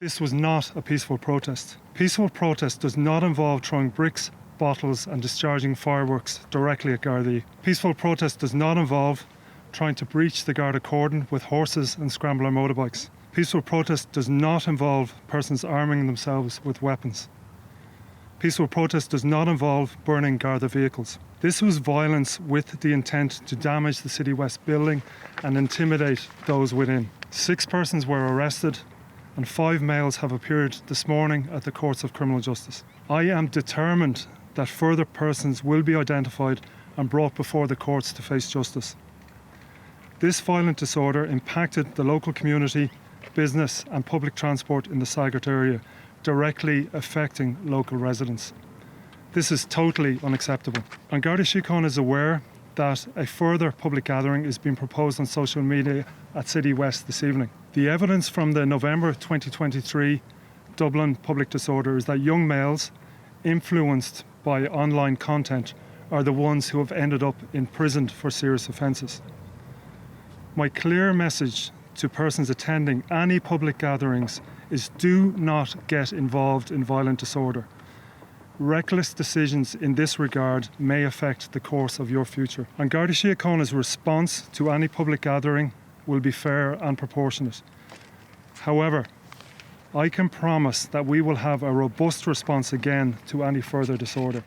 This was not a peaceful protest. Peaceful protest does not involve throwing bricks, bottles and discharging fireworks directly at Gardaí. Peaceful protest does not involve trying to breach the Garda cordon with horses and scrambler motorbikes. Peaceful protest does not involve persons arming themselves with weapons. Peaceful protest does not involve burning Garda vehicles. This was violence with the intent to damage the Citywest building and intimidate those within. 6 persons were arrested and 5 males have appeared this morning at the courts of criminal justice. I am determined that further persons will be identified and brought before the courts to face justice. This violent disorder impacted the local community, business and public transport in the Sagart area, directly affecting local residents. This is totally unacceptable. And Garda Síochána is aware that a further public gathering is being proposed on social media at Citywest this evening. The evidence from the November 2023 Dublin public disorder is that young males influenced by online content are the ones who have ended up imprisoned for serious offences. My clear message to persons attending any public gatherings is do not get involved in violent disorder. Reckless decisions in this regard may affect the course of your future. And Garda Síochána's response to any public gathering will be fair and proportionate. However, I can promise that we will have a robust response again to any further disorder.